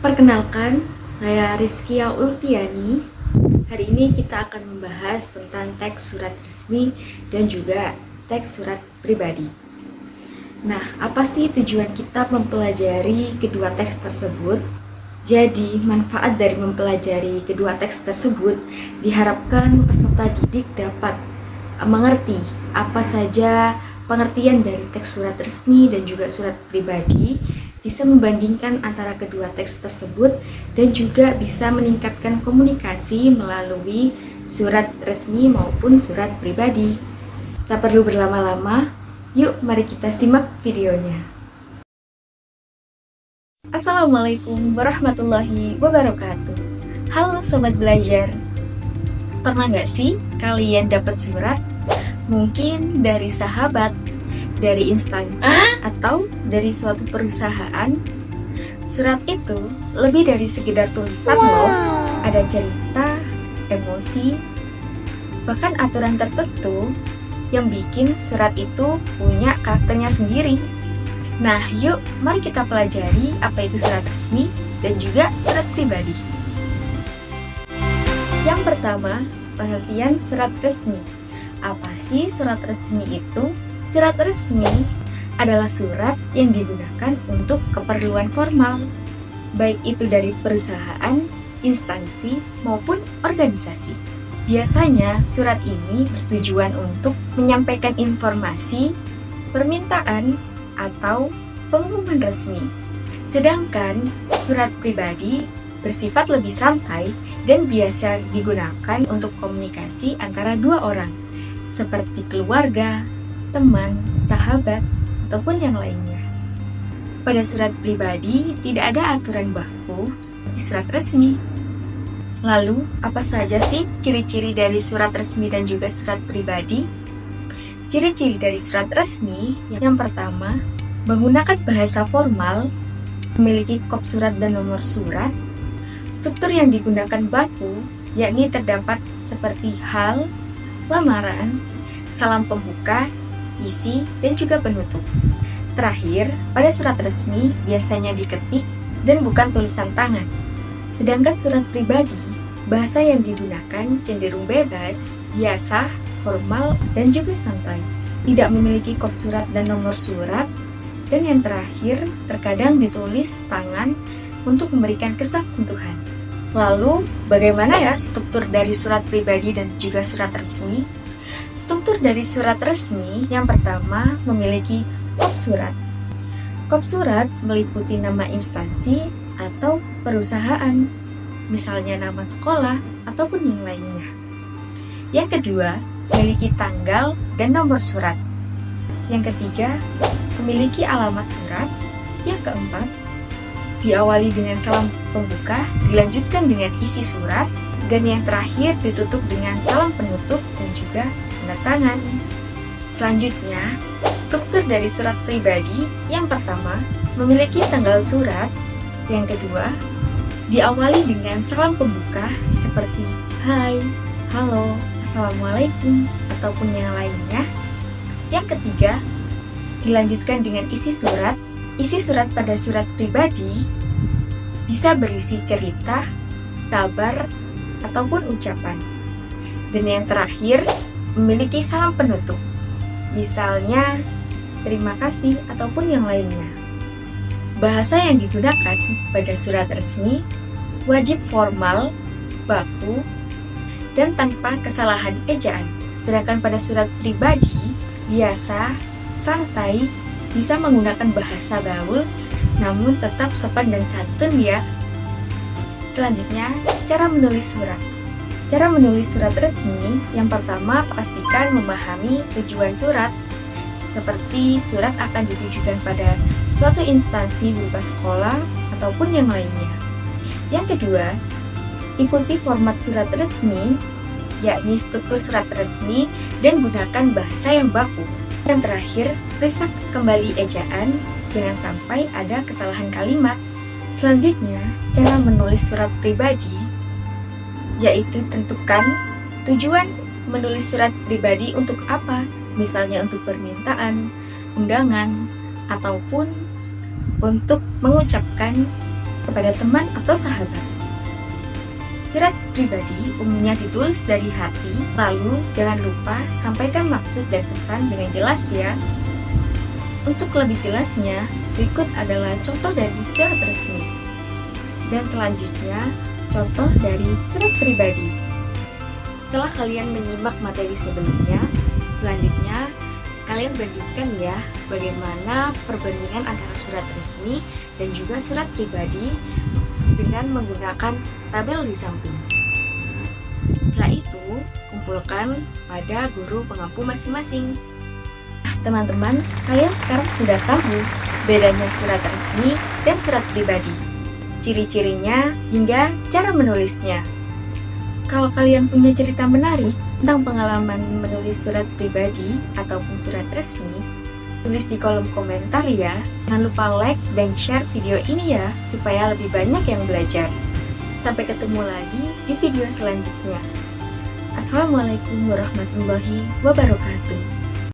Perkenalkan, saya Rizkia Ulfiani. Hari ini kita akan membahas tentang teks surat resmi dan juga teks surat pribadi. Nah, apa sih tujuan kita mempelajari kedua teks tersebut? Jadi, manfaat dari mempelajari kedua teks tersebut diharapkan peserta didik dapat mengerti apa saja pengertian dari teks surat resmi dan juga surat pribadi, bisa membandingkan antara kedua teks tersebut dan juga bisa meningkatkan komunikasi melalui surat resmi maupun surat pribadi. Tak perlu berlama-lama, yuk mari kita simak videonya. Assalamualaikum warahmatullahi wabarakatuh. Halo Sobat Belajar. Pernah nggak sih kalian dapat surat? Mungkin dari sahabat, dari instansi, atau dari suatu perusahaan. Surat itu lebih dari sekedar tulisan loh. Ada cerita, emosi, bahkan aturan tertentu yang bikin surat itu punya karakternya sendiri. Nah, yuk mari kita pelajari apa itu surat resmi dan juga surat pribadi. Yang pertama, pengertian surat resmi. Apa sih surat resmi itu? Surat resmi adalah surat yang digunakan untuk keperluan formal, baik itu dari perusahaan, instansi, maupun organisasi. Biasanya surat ini bertujuan untuk menyampaikan informasi, permintaan, atau pengumuman resmi. Sedangkan surat pribadi bersifat lebih santai dan biasa digunakan untuk komunikasi antara dua orang, seperti keluarga, teman, sahabat, ataupun yang lainnya. Pada surat pribadi tidak ada aturan baku di surat resmi. Lalu, apa saja sih ciri-ciri dari surat resmi dan juga surat pribadi? Ciri-ciri dari surat resmi, yang pertama, menggunakan bahasa formal, memiliki kop surat dan nomor surat. Struktur yang digunakan baku, yakni terdapat seperti hal, lamaran, salam pembuka, isi, dan juga penutup. Terakhir, pada surat resmi biasanya diketik dan bukan tulisan tangan. Sedangkan surat pribadi, bahasa yang digunakan cenderung bebas, biasa, formal, dan juga santai. Tidak memiliki kop surat dan nomor surat. Dan yang terakhir, terkadang ditulis tangan untuk memberikan kesan sentuhan. Lalu, bagaimana ya struktur dari surat pribadi dan juga surat resmi? Struktur dari surat resmi yang pertama memiliki kop surat. Kop surat meliputi nama instansi atau perusahaan, misalnya nama sekolah ataupun yang lainnya. Yang kedua, memiliki tanggal dan nomor surat. Yang ketiga, memiliki alamat surat. Yang keempat, diawali dengan salam pembuka, dilanjutkan dengan isi surat, dan yang terakhir ditutup dengan salam penutup dan juga tanda tangan. Selanjutnya, struktur dari surat pribadi yang pertama memiliki tanggal surat, yang kedua diawali dengan salam pembuka seperti hai, halo, assalamualaikum, ataupun yang lainnya. Yang ketiga, dilanjutkan dengan isi surat. Isi surat pada surat pribadi bisa berisi cerita, kabar, ataupun ucapan. Dan yang terakhir, memiliki salam penutup, misalnya terima kasih ataupun yang lainnya. Bahasa yang digunakan pada surat resmi wajib formal, baku, dan tanpa kesalahan ejaan. Sedangkan pada surat pribadi biasa, santai, bisa menggunakan bahasa gaul, namun tetap sopan dan santun ya. Selanjutnya, cara menulis surat. Cara menulis surat resmi, yang pertama pastikan memahami tujuan surat, seperti surat akan ditujukan pada suatu instansi berupa sekolah ataupun yang lainnya. Yang kedua, ikuti format surat resmi, yakni struktur surat resmi dan gunakan bahasa yang baku. Yang terakhir, periksa kembali ejaan, jangan sampai ada kesalahan kalimat. Selanjutnya, cara menulis surat pribadi, yaitu tentukan tujuan menulis surat pribadi untuk apa, misalnya untuk permintaan, undangan, ataupun untuk mengucapkan kepada teman atau sahabat. Surat pribadi umumnya ditulis dari hati, lalu jangan lupa sampaikan maksud dan pesan dengan jelas ya. Untuk lebih jelasnya, berikut adalah contoh dari surat resmi. Dan selanjutnya, contoh dari surat pribadi. Setelah kalian menyimak materi sebelumnya, selanjutnya kalian bandingkan ya bagaimana perbandingan antara surat resmi dan juga surat pribadi dengan menggunakan tabel di samping. Setelah itu, kumpulkan pada guru pengampu masing-masing. Nah, teman-teman, kalian sekarang sudah tahu bedanya surat resmi dan surat pribadi, ciri-cirinya hingga cara menulisnya. Kalau kalian punya cerita menarik tentang pengalaman menulis surat pribadi ataupun surat resmi, tulis di kolom komentar ya. Jangan lupa like dan share video ini ya, supaya lebih banyak yang belajar. Sampai ketemu lagi di video selanjutnya. Assalamualaikum warahmatullahi wabarakatuh.